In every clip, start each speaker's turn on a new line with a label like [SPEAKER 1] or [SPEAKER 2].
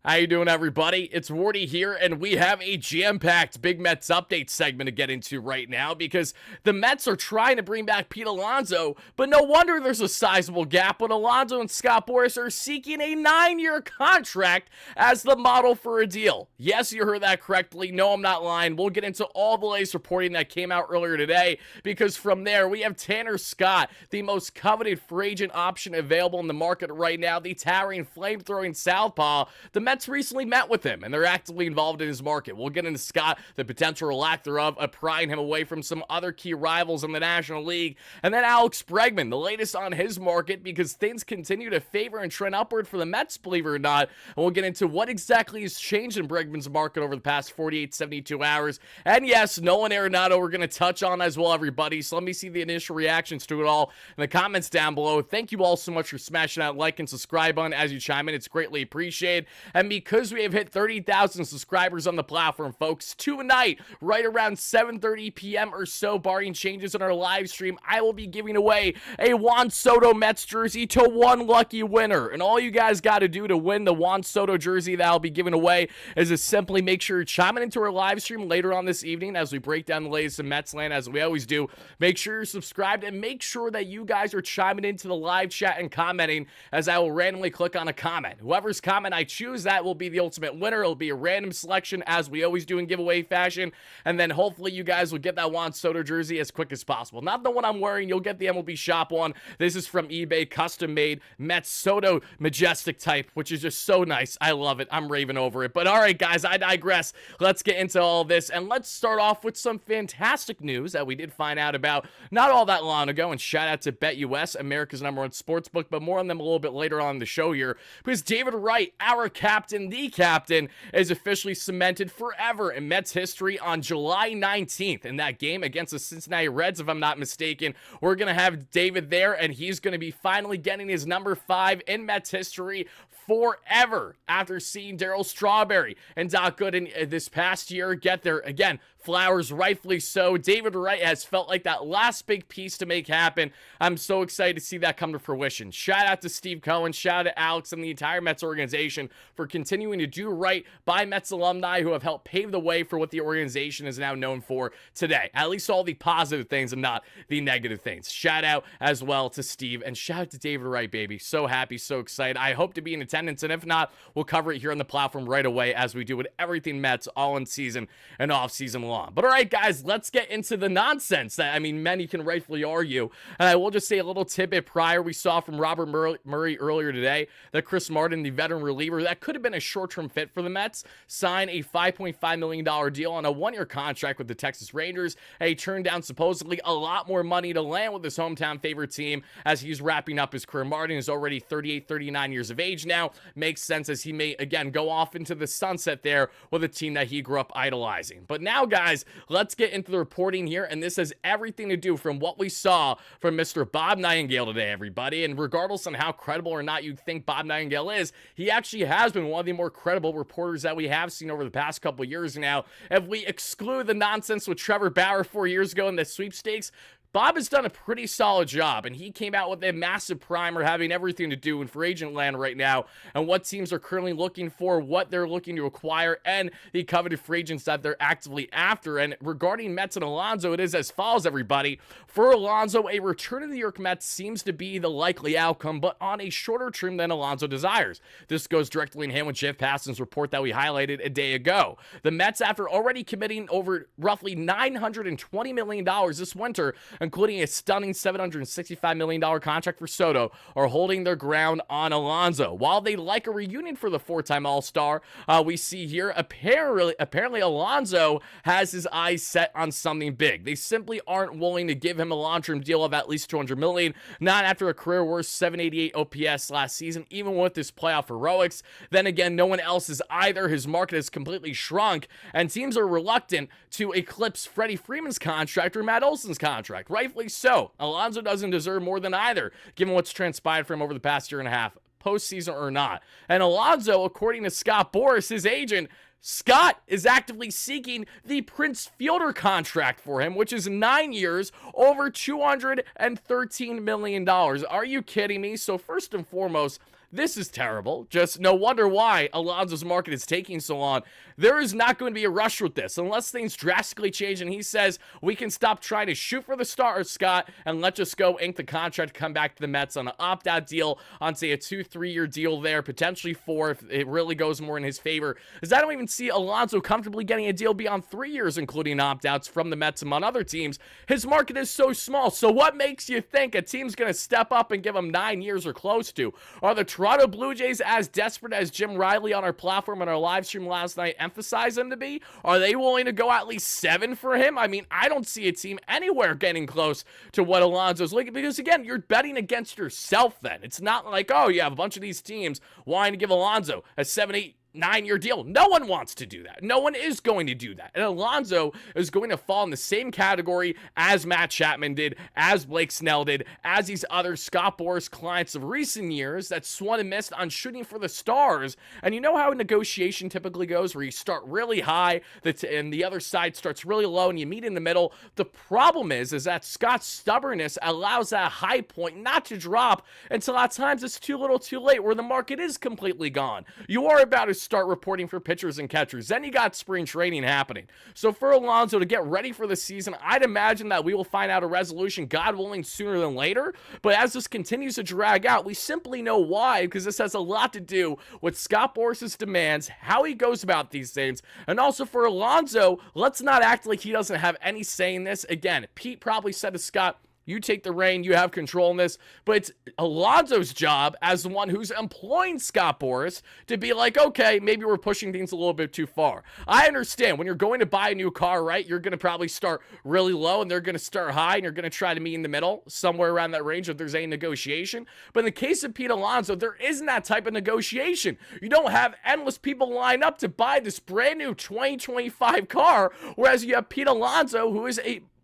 [SPEAKER 1] How you doing, everybody? It's Wardy here, and we have a jam-packed Big Mets update segment to get into right now because the Mets are trying to bring back Pete Alonso, but no wonder there's a sizable gap when Alonso and Scott Boras are seeking a 9-year contract as the model for a deal. Yes, you heard that correctly. No, I'm not lying. We'll get into all the latest reporting that came out earlier today because from there, we have Tanner Scott, the most coveted free agent option available in the market right now, the towering, flame-throwing southpaw. The Mets recently met with him, and they're actively involved in his market. We'll get into Scott, the potential or lack thereof, of prying him away from some other key rivals in the National League, and then Alex Bregman, the latest on his market, because things continue to favor and trend upward for the Mets, believe it or not, and we'll get into what exactly has changed in Bregman's market over the past 48, 72 hours, and yes, Nolan Arenado we're going to touch on as well, everybody, so let me see the initial reactions to it all in the comments down below. Thank you all so much for smashing that like and subscribe button as you chime in. It's greatly appreciated. And because we have hit 30,000 subscribers on the platform, folks, tonight, right around 7:30 p.m. or so, barring changes in our live stream, I will be giving away a Juan Soto Mets jersey to one lucky winner. And all you guys got to do to win the Juan Soto jersey that I'll be giving away is to simply make sure you're chiming into our live stream later on this evening as we break down the latest in Mets land, as we always do. Make sure you're subscribed and make sure that you guys are chiming into the live chat and commenting, as I will randomly click on a comment. Whoever's comment I choose, that will be the ultimate winner. It'll be a random selection, as we always do in giveaway fashion, and then hopefully you guys will get that Juan Soto jersey as quick as possible. Not the one I'm wearing, you'll get the MLB Shop one. This is from eBay, custom made Mets Soto Majestic type, which is just so nice. I love it. I'm raving over it. But all right, guys, I digress. Let's get into all this, and let's start off with some fantastic news that we did find out about not all that long ago, and shout out to BetUS, America's #1 sportsbook, but more on them a little bit later on in the show here, because David Wright, our captain, the captain, is officially cemented forever in Mets history on July 19th. In that game against the Cincinnati Reds, if I'm not mistaken, we're going to have David there, and he's going to be finally getting his number 5 in Mets history forever after seeing Darryl Strawberry and Doc Gooden this past year get there again. Flowers, rightfully so. David Wright has felt like that last big piece to make happen. I'm so excited to see that come to fruition. Shout out to Steve Cohen, shout out to Alex and the entire Mets organization for continuing to do right by Mets alumni who have helped pave the way for what the organization is now known for today. At least all the positive things and not the negative things. Shout out as well to Steve, and shout out to David Wright, baby. So happy, so excited. I hope to be in attendance, and if not, we'll cover it here on the platform right away, as we do with everything Mets all in season and off season long. But all right, guys, let's get into the nonsense that, I mean, many can rightfully argue. And I will just say a little tidbit prior. We saw from Robert Murray earlier today that Chris Martin, the veteran reliever, that could have been a short-term fit for the Mets, signed a $5.5 million deal on a 1-year contract with the Texas Rangers. And he turned down supposedly a lot more money to land with his hometown favorite team as he's wrapping up his career. Martin is already 38, 39 years of age now. Makes sense, as he may, again, go off into the sunset there with a team that he grew up idolizing. But now, guys, let's get into the reporting here, and this has everything to do from what we saw from Mr. Bob Nightingale today, everybody. And regardless on how credible or not you think Bob Nightingale is, he actually has been one of the more credible reporters that we have seen over the past couple of years now. If we exclude the nonsense with Trevor Bauer 4 years ago in the sweepstakes, Bob has done a pretty solid job, and he came out with a massive primer having everything to do in free agent land right now, and what teams are currently looking for, what they're looking to acquire, and the coveted free agents that they're actively after. And regarding Mets and Alonso, it is as follows, everybody. For Alonso, a return to the New York Mets seems to be the likely outcome, but on a shorter term than Alonso desires. This goes directly in hand with Jeff Passan's report that we highlighted a day ago. The Mets, after already committing over roughly $920 million this winter, including a stunning $765 million contract for Soto, are holding their ground on Alonso. While they like a reunion for the 4-time All-Star, we see here apparently Alonso has his eyes set on something big. They simply aren't willing to give him a long-term deal of at least $200 million, not after a career-worst 788 OPS last season, even with his playoff heroics. Then again, no one else is either. His market has completely shrunk, and teams are reluctant to eclipse Freddie Freeman's contract or Matt Olson's contract. Rightfully so. Alonso doesn't deserve more than either, given what's transpired for him over the past year and a half, postseason or not. And Alonso, according to Scott Boras, his agent, Scott is actively seeking the Prince Fielder contract for him, which is 9 years, over $213 million. Are you kidding me? So first and foremost, This is terrible. Just no wonder why Alonso's market is taking so long. There is not going to be a rush with this unless things drastically change and he says we can stop trying to shoot for the stars, Scott, and let's just go ink the contract, come back to the Mets on an opt-out deal, on say a 2-3 year deal there, potentially 4 if it really goes more in his favor. Because I don't even see Alonso comfortably getting a deal beyond 3 years, including opt-outs from the Mets among other teams. His market is so small. So what makes you think a team's going to step up and give him 9 years or close to? Are the Toronto Blue Jays as desperate as Jim Riley on our platform and our live stream last night emphasized them to be? Are they willing to go at least 7 for him? I mean, I don't see a team anywhere getting close to what Alonso's looking, because again, you're betting against yourself then. It's not like, oh, you have a bunch of these teams wanting to give Alonso a 7, 8, 9-year deal. No one wants to do that. No one is going to do that. And Alonso is going to fall in the same category as Matt Chapman did, as Blake Snell did, as these other Scott Boras clients of recent years that swung and missed on shooting for the stars. And you know how a negotiation typically goes, where you start really high and the other side starts really low and you meet in the middle. The problem is that Scott's stubbornness allows that high point not to drop until at times it's too little too late, where the market is completely gone. You are about to start reporting for pitchers and catchers. Then you got spring training happening. So for Alonso to get ready for the season, I'd imagine that we will find out a resolution, God willing, sooner than later. But as this continues to drag out, we simply know why, because this has a lot to do with Scott Boras' demands, how he goes about these things, and also for Alonso, let's not act like he doesn't have any say in this. Again, Pete probably said to Scott, you take the reign, you have control in this, but it's Alonso's job as the one who's employing Scott Boras to be like, okay, maybe we're pushing things a little bit too far. I understand when you're going to buy a new car, right, you're going to probably start really low and they're going to start high and you're going to try to meet in the middle, somewhere around that range if there's any negotiation. But in the case of Pete Alonso, there isn't that type of negotiation. You don't have endless people line up to buy this brand new 2025 car, whereas you have Pete Alonso, who is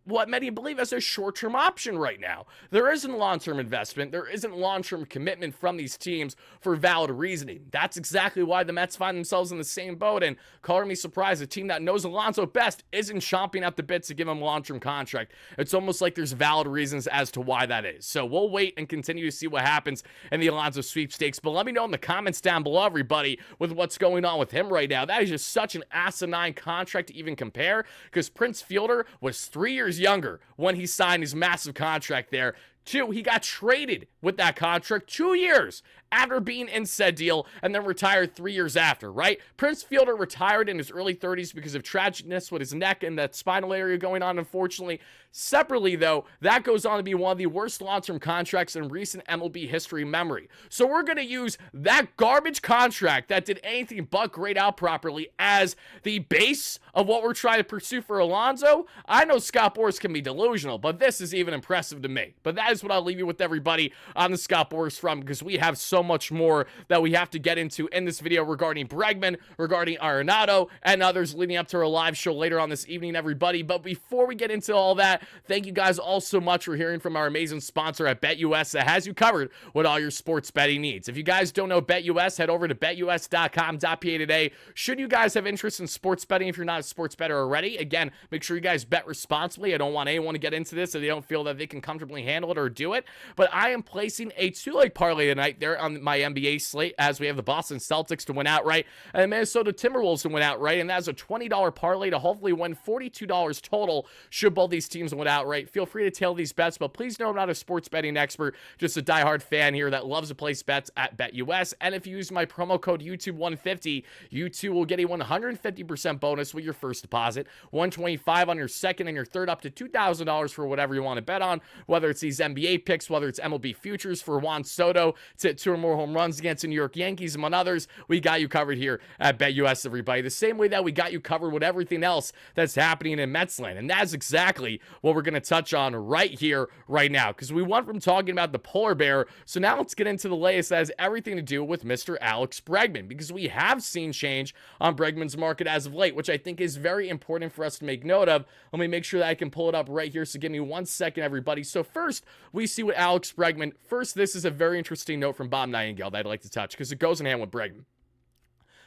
[SPEAKER 1] what many believe as a short-term option right now. There isn't long-term investment. There isn't long-term commitment from these teams for valid reasoning. That's exactly why the Mets find themselves in the same boat, and color me surprised, a team that knows Alonso best isn't chomping at the bit to give him a long-term contract. It's almost like there's valid reasons as to why that is. So we'll wait and continue to see what happens in the Alonso sweepstakes, but let me know in the comments down below, everybody, with what's going on with him right now. That is just such an asinine contract to even compare, because Prince Fielder was 3 years younger when he signed his massive contract there. 2, he got traded with that contract 2 years after being in said deal and then retired 3 years after, right? Prince Fielder retired in his early 30s because of tragicness with his neck and that spinal area going on, unfortunately. Separately, though, that goes on to be one of the worst long-term contracts in recent MLB history memory. So we're going to use that garbage contract that did anything but grade out properly as the base of what we're trying to pursue for Alonso. I know Scott Boras can be delusional, but this is even impressive to me. But that is what I'll leave you with, everybody, on the Scott Boras front, because we have so much more that we have to get into in this video regarding Bregman, regarding Arenado, and others leading up to our live show later on this evening, everybody. But before we get into all that, thank you guys all so much for hearing from our amazing sponsor at BetUS that has you covered with all your sports betting needs. If you guys don't know BetUS, head over to betus.com.pa today. Should you guys have interest in sports betting, if you're not a sports bettor already, again, make sure you guys bet responsibly. I don't want anyone to get into this if they don't feel that they can comfortably handle it or do it. But I am placing a 2-leg parlay tonight there on my NBA slate, as we have the Boston Celtics to win outright and the Minnesota Timberwolves to win outright, and that's a $20 parlay to hopefully win $42 total should both these teams win outright. Feel free to tail these bets, but please know I'm not a sports betting expert, just a diehard fan here that loves to place bets at BetUS. And if you use my promo code YouTube150, you too will get a 150% bonus with your first deposit, $125 on your second and your third, up to $2,000 for whatever you want to bet on, whether it's these NBA picks, whether it's MLB futures for Juan Soto to hit 2 or more home runs against the New York Yankees, among others. We got you covered here at BetUS, everybody. The same way that we got you covered with everything else that's happening in Metsland. And that's exactly what we're going to touch on right here, right now, because we went from talking about the polar bear, so now let's get into the latest that has everything to do with Mr. Alex Bregman, because we have seen change on Bregman's market as of late, which I think is very important for us to make note of. Let me make sure that I can pull it up right here, so give me 1 second, everybody. So first, we see with Alex Bregman. First, this is a very interesting note from Bob Nightingale that I'd like to touch, because it goes in hand with Bregman.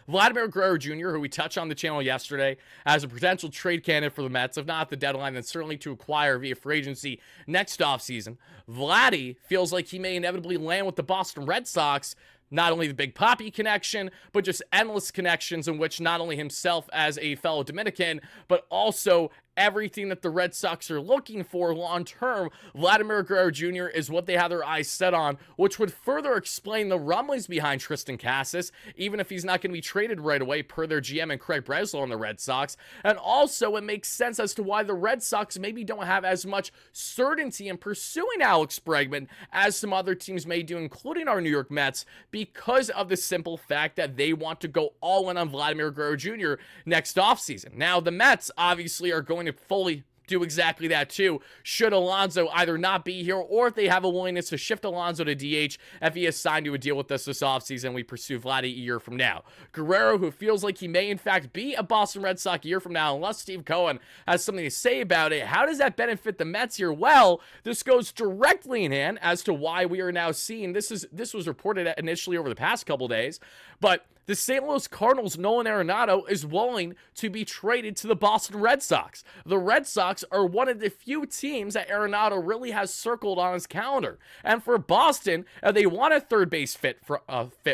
[SPEAKER 1] Vladimir Guerrero Jr., who we touched on the channel yesterday, as a potential trade candidate for the Mets, if not at the deadline, then certainly to acquire via free agency next offseason. Vladdy feels like he may inevitably land with the Boston Red Sox not only the Big Papi connection, but just endless connections in which not only himself as a fellow Dominican, but also everything that the Red Sox are looking for long term, Vladimir Guerrero Jr. is what they have their eyes set on, which would further explain the rumblings behind Tristan Casas, even if he's not going to be traded right away per their GM and Craig Breslow on the Red Sox. And also, it makes sense as to why the Red Sox maybe don't have as much certainty in pursuing Alex Bregman as some other teams may do, including our New York Mets, because of the simple fact that they want to go all in on Vladimir Guerrero Jr. next offseason. Now, the Mets obviously are going to fully do exactly that too, should Alonso either not be here or if they have a willingness to shift Alonso to DH if he is signed to a deal with us this offseason. We pursue Vladdy a year from now. Guerrero, who feels like he may in fact be a Boston Red Sox a year from now, unless Steve Cohen has something to say about it. How does that benefit the Mets here? Well, this goes directly in hand as to why we are now seeing, this was reported initially over the past couple days, but the St. Louis Cardinals' Nolan Arenado is willing to be traded to the Boston Red Sox. The Red Sox are one of the few teams that Arenado really has circled on his calendar. And for Boston, they want a third base fit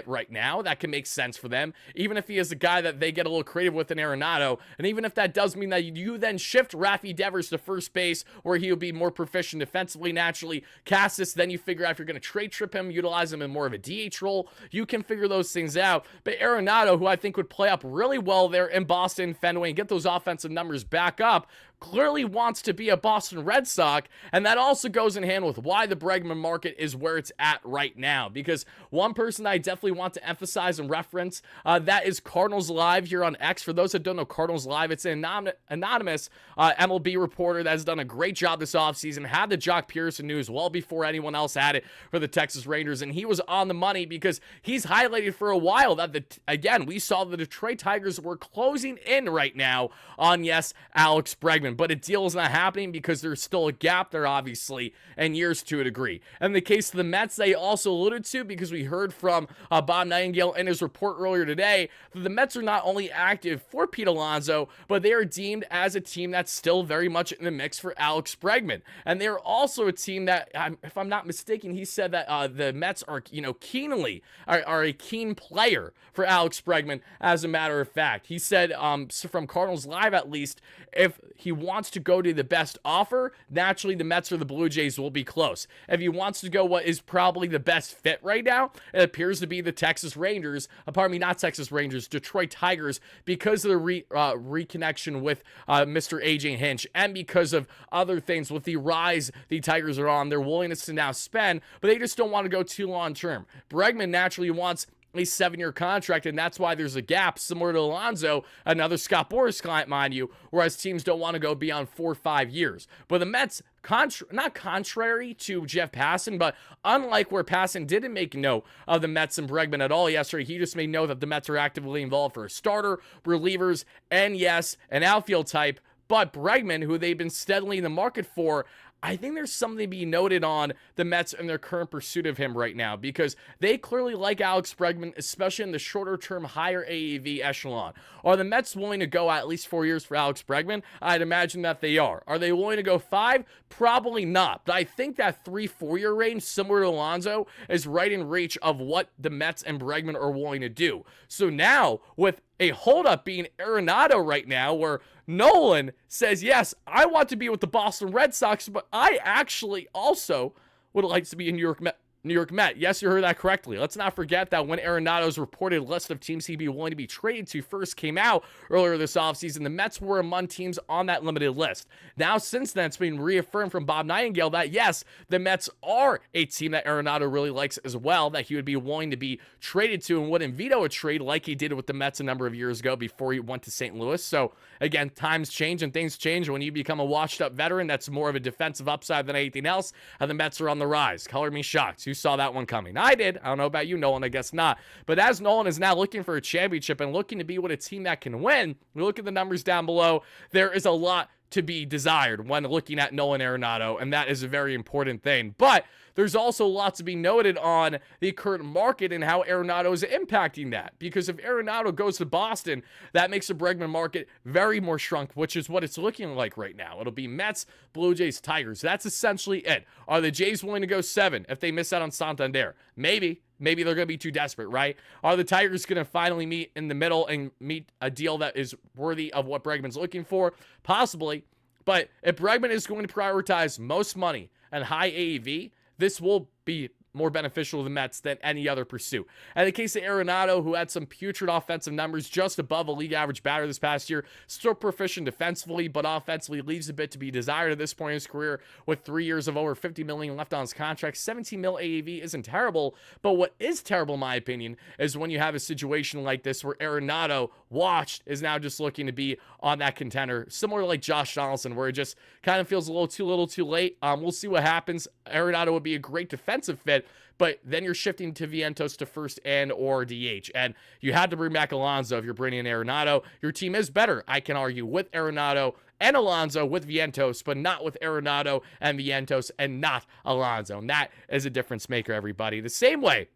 [SPEAKER 1] right now. That can make sense for them, even if he is a guy that they get a little creative with in Arenado. And even if that does mean that you then shift Rafi Devers to first base, where he'll be more proficient defensively naturally. Casas, then you figure out if you're going to trade trip him, utilize him in more of a DH role. You can figure those things out. But Arenado, who I think would play up really well there in Boston, Fenway, and get those offensive numbers back up, clearly wants to be a Boston Red Sox, and that also goes in hand with why the Bregman market is where it's at right now. Because one person I definitely want to emphasize and reference, that is Cardinals Live here on X. For those that don't know Cardinals Live, it's an anonymous MLB reporter that has done a great job this offseason, had the Jock Pearson news well before anyone else had it for the Texas Rangers, and he was on the money because he's highlighted for a while that, again, we saw the Detroit Tigers were closing in right now on, yes, Alex Bregman. But a deal is not happening because there's still a gap there, obviously, and years to a degree. And the case of the Mets, they also alluded to, because we heard from Bob Nightingale in his report earlier today, that the Mets are not only active for Pete Alonso, but they are deemed as a team that's still very much in the mix for Alex Bregman. And they're also a team that, if I'm not mistaken, he said that the Mets are, are a keen player for Alex Bregman, as a matter of fact. He said, from Cardinals Live at least, if he wants to go to the best offer, naturally the Mets or the Blue Jays will be close. If he wants to go what is probably the best fit right now, it appears to be the Texas Rangers, not Texas Rangers, Detroit Tigers, because of the reconnection with Mr. AJ Hinch, and because of other things with the rise the Tigers are on, their willingness to now spend, but they just don't want to go too long term. Bregman naturally wants a 7-year contract, and that's why there's a gap, similar to Alonso, another Scott Boras client, mind you, whereas teams don't want to go beyond 4 or 5 years. But the Mets, not contrary to Jeff Passan, but unlike where Passan didn't make note of the Mets and Bregman at all yesterday, he just made note that the Mets are actively involved for a starter, relievers, and yes, an outfield type. But Bregman, who they've been steadily in the market for, I think there's something to be noted on the Mets and their current pursuit of him right now, because they clearly like Alex Bregman, especially in the shorter-term, higher AAV echelon. Are the Mets willing to go at least 4 years for Alex Bregman? I'd imagine that they are. Are they willing to go 5? Probably not. But I think that 3-4 year range, similar to Alonso, is right in reach of what the Mets and Bregman are willing to do. So now, with a holdup being Arenado right now, where Nolan says, yes, I want to be with the Boston Red Sox, but I actually also would like to be in New York Met. Yes, you heard that correctly. Let's not forget that when Arenado's reported list of teams he'd be willing to be traded to first came out earlier this offseason, the Mets were among teams on that limited list. Now, since then, it's been reaffirmed from Bob Nightingale that, yes, the Mets are a team that Arenado really likes as well, that he would be willing to be traded to and wouldn't veto a trade like he did with the Mets a number of years ago before he went to St. Louis. So, again, times change and things change. When you become a washed-up veteran that's more of a defensive upside than anything else, and the Mets are on the rise. Color me shocked. Who saw that one coming? I did. I don't know about you, Nolan. I guess not. But as Nolan is now looking for a championship and looking to be with a team that can win, we look at the numbers down below. There is a lot to be desired when looking at Nolan Arenado, and that is a very important thing. But there's also lots to be noted on the current market and how Arenado is impacting that. Because if Arenado goes to Boston, that makes the Bregman market very more shrunk, which is what it's looking like right now. It'll be Mets, Blue Jays, Tigers. That's essentially it. Are the Jays willing to go 7 if they miss out on Santander? Maybe. Maybe they're going to be too desperate, right? Are the Tigers going to finally meet in the middle and meet a deal that is worthy of what Bregman's looking for? Possibly. But if Bregman is going to prioritize most money and high AAV, this will be more beneficial to the Mets than any other pursuit. And in the case of Arenado, who had some putrid offensive numbers just above a league average batter this past year, still proficient defensively, but offensively leaves a bit to be desired at this point in his career with 3 years of over $50 million left on his contract. 17 mil AAV isn't terrible, but what is terrible, in my opinion, is when you have a situation like this where Arenado, watched, is now just looking to be on that contender, similar to like Josh Donaldson, where it just kind of feels a little too late. We'll see what happens. Arenado would be a great defensive fit, but then you're shifting to Vientos to first and or DH. And you had to bring back Alonso if you're bringing in Arenado. Your team is better, I can argue, with Arenado and Alonso with Vientos, but not with Arenado and Vientos and not Alonso. And that is a difference maker, everybody. The same way,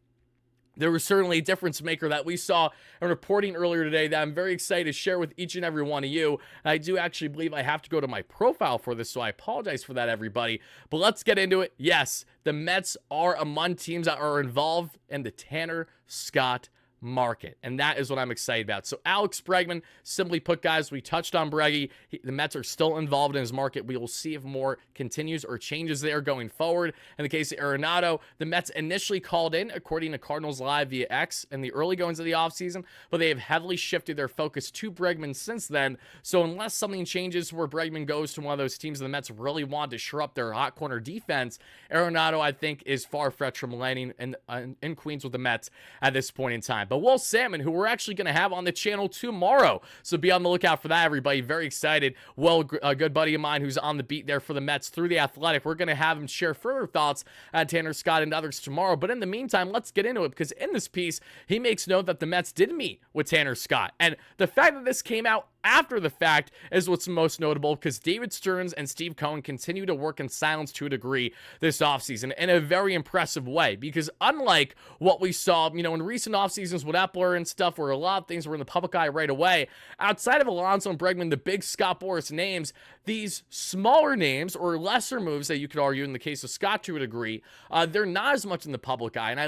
[SPEAKER 1] there was certainly a difference maker that we saw in reporting earlier today that I'm very excited to share with each and every one of you. And I do actually believe I have to go to my profile for this, so I apologize for that, everybody. But let's get into it. Yes, the Mets are among teams that are involved in the Tanner Scott market, and that is what I'm excited about. So Alex Bregman, simply put, guys, we touched on Breggy. The Mets are still involved in his market. We will see if more continues or changes there going forward. In the case of Arenado, the Mets initially called in, according to Cardinals Live via X, in the early goings of the offseason, but they have heavily shifted their focus to Bregman since then. So unless something changes where Bregman goes to one of those teams the Mets really want to shore up their hot corner defense, Arenado, I think, is far-fetched from landing in Queens with the Mets at this point in time. But Will Salmon, who we're actually going to have on the channel tomorrow, so be on the lookout for that, everybody. Very excited. Well, a good buddy of mine who's on the beat there for the Mets through The Athletic. We're going to have him share further thoughts on Tanner Scott and others tomorrow. But in the meantime, let's get into it, because in this piece, he makes note that the Mets did meet with Tanner Scott. And the fact that this came out after the fact is what's most notable, because David Stearns and Steve Cohen continue to work in silence to a degree this offseason in a very impressive way, because unlike what we saw, in recent offseasons with Epler and stuff, where a lot of things were in the public eye right away, outside of Alonso and Bregman, the big Scott Boras names, these smaller names or lesser moves that you could argue in the case of Scott to a degree, they're not as much in the public eye. And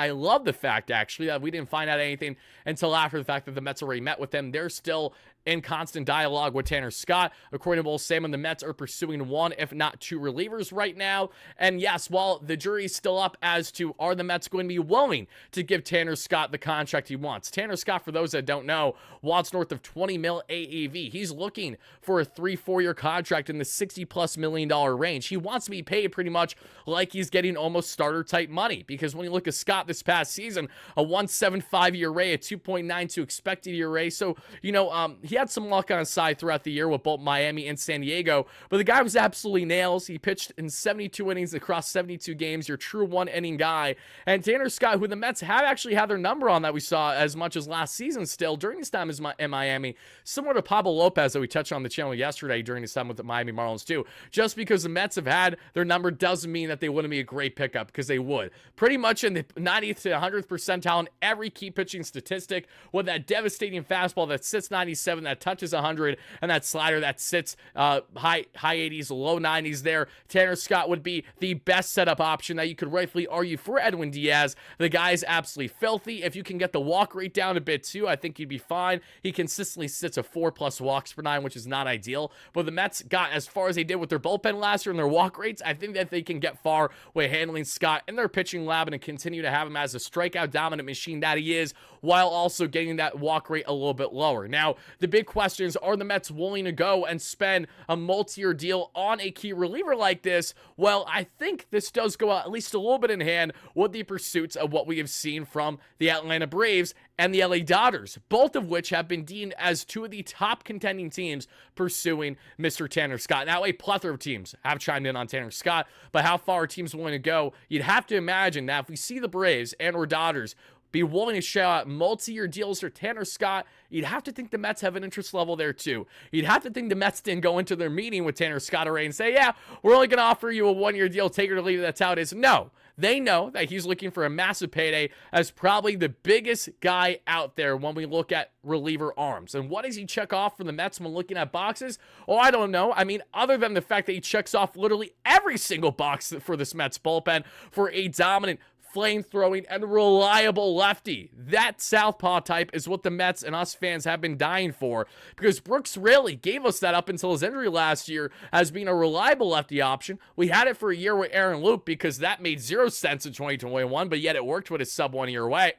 [SPEAKER 1] I love the fact, actually, that we didn't find out anything until after the fact that the Mets already met with them. They're still in constant dialogue with Tanner Scott. According to Will Salmon, the Mets are pursuing 1, if not 2 relievers right now. And yes, while the jury's still up as to are the Mets going to be willing to give Tanner Scott the contract he wants. Tanner Scott, for those that don't know, wants north of 20 mil AAV. He's looking for a 3-4-year contract in the $60+ million range. He wants to be paid pretty much like he's getting almost starter type money, because when you look at Scott this past season, a 1.75 ERA, a 2.92 expected ERA. So, he had some luck on his side throughout the year with both Miami and San Diego, but the guy was absolutely nails. He pitched in 72 innings across 72 games, your true one-inning guy. And Tanner Scott, who the Mets have actually had their number on that we saw as much as last season still during his time in Miami, similar to Pablo Lopez that we touched on the channel yesterday during his time with the Miami Marlins too. Just because the Mets have had their number doesn't mean that they wouldn't be a great pickup, because they would. Pretty much in the 90th to 100th percentile in every key pitching statistic, with that devastating fastball that sits 97, that touches 100, and that slider that sits high 80s, low 90s there. Tanner Scott would be the best setup option that you could rightfully argue for Edwin Diaz. The guy is absolutely filthy. If you can get the walk rate down a bit too, I think he'd be fine. He consistently sits a 4+ walks per 9, which is not ideal. But the Mets got as far as they did with their bullpen last year and their walk rates. I think that they can get far with handling Scott in their pitching lab and continue to have him as a strikeout dominant machine that he is, while also getting that walk rate a little bit lower. Now, the big question is, are the Mets willing to go and spend a multi-year deal on a key reliever like this? Well, I think this does go out at least a little bit in hand with the pursuits of what we have seen from the Atlanta Braves and the LA Dodgers, both of which have been deemed as 2 of the top contending teams pursuing Mr. Tanner Scott. Now, a plethora of teams have chimed in on Tanner Scott, but how far are teams willing to go? You'd have to imagine that if we see the Braves and or Dodgers be willing to shell out multi-year deals for Tanner Scott, you'd have to think the Mets have an interest level there too. You'd have to think the Mets didn't go into their meeting with Tanner Scott already and say, yeah, we're only going to offer you a 1-year deal, take it or leave it, that's how it is. No. They know that he's looking for a massive payday as probably the biggest guy out there when we look at reliever arms. And what does he check off for the Mets when looking at boxes? Oh, I don't know. I mean, other than the fact that he checks off literally every single box for this Mets bullpen for a dominant, flame-throwing, and reliable lefty. That southpaw type is what the Mets and us fans have been dying for, because Brooks Raley gave us that up until his injury last year as being a reliable lefty option. We had it for a year with Aaron Loup because that made 0 sense in 2021, but yet it worked with his sub-1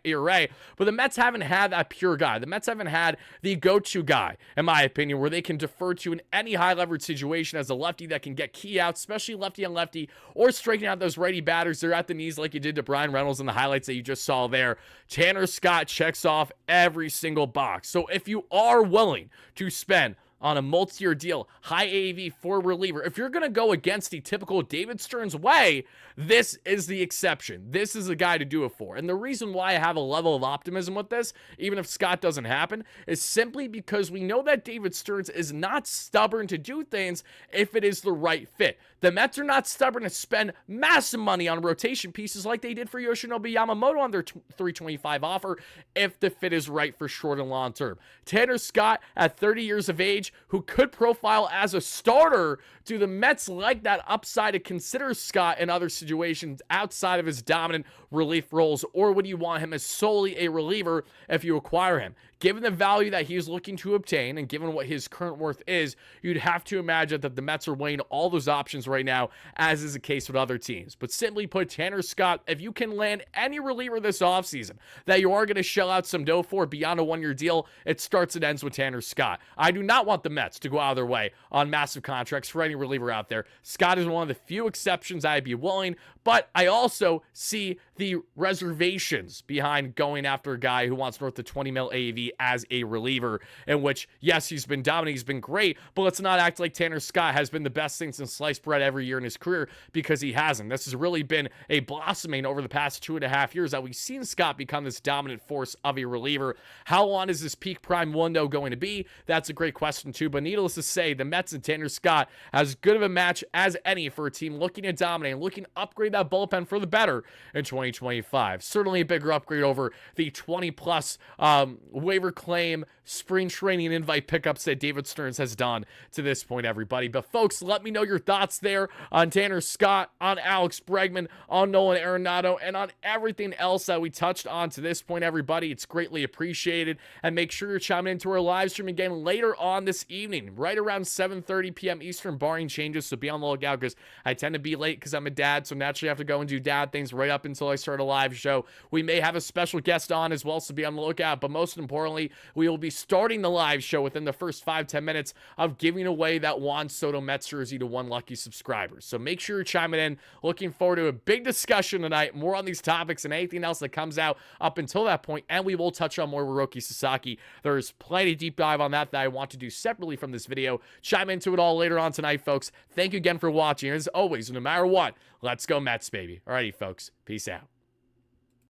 [SPEAKER 1] ERA. But the Mets haven't had that pure guy. The Mets haven't had the go-to guy, in my opinion, where they can defer to in any high-leverage situation as a lefty that can get key outs, especially lefty on lefty, or striking out those righty batters. They're at the knees like you did to Brian Reynolds in the highlights that you just saw there. Tanner Scott checks off every single box. So if you are willing to spend on a multi-year deal, high AAV for reliever, if you're going to go against the typical David Stearns way, this is the exception. This is the guy to do it for. And the reason why I have a level of optimism with this, even if Scott doesn't happen, is simply because we know that David Stearns is not stubborn to do things if it is the right fit. The Mets are not stubborn to spend massive money on rotation pieces like they did for Yoshinobu Yamamoto on their $325 offer if the fit is right for short and long term. Tanner Scott, at 30 years of age, who could profile as a starter, do the Mets like that upside to consider Scott in other situations outside of his dominant relief roles, or would you want him as solely a reliever if you acquire him? Given the value that he's looking to obtain and given what his current worth is, you'd have to imagine that the Mets are weighing all those options right now, as is the case with other teams. But simply put, Tanner Scott, if you can land any reliever this offseason that you are going to shell out some dough for beyond a 1-year deal, it starts and ends with Tanner Scott. I do not want the Mets to go out of their way on massive contracts for any reliever out there. Scott is one of the few exceptions I'd be willing, but I also see the reservations behind going after a guy who wants north of 20 mil AAV as a reliever, in which, yes, he's been dominant, he's been great, but let's not act like Tanner Scott has been the best thing since sliced bread every year in his career, because he hasn't. This has really been a blossoming over the past 2.5 years that we've seen Scott become this dominant force of a reliever. How long is this peak prime window going to be? That's a great question too, but needless to say, the Mets and Tanner Scott, as good of a match as any for a team looking to dominate and looking to upgrade that bullpen for the better in 2025. Certainly a bigger upgrade over the 20+ waiver claim, spring training invite pickups that David Stearns has done to this point, everybody. But folks, let me know your thoughts there on Tanner Scott, on Alex Bregman, on Nolan Arenado, and on everything else that we touched on to this point, everybody. It's greatly appreciated. And make sure you're chiming into our live stream again later on this evening, right around 7:30 p.m. Eastern, barring changes. So be on the lookout, because I tend to be late because I'm a dad, so naturally I have to go and do dad things right up until I start a live show. We may have a special guest on as well, so be on the lookout. But most importantly, we will be starting the live show within the first 5-10 minutes of giving away that Juan Soto Mets jersey to one lucky subscriber. So make sure you're chiming in. Looking forward to a big discussion tonight, more on these topics and anything else that comes out up until that point, and we will touch on more Hiroki Sasaki. There's plenty of deep dive on that I want to do separately from this video. Chime into it all later on tonight, folks. Thank you again for watching. As always, no matter what, let's go Mets, baby. Alrighty, folks. Peace out.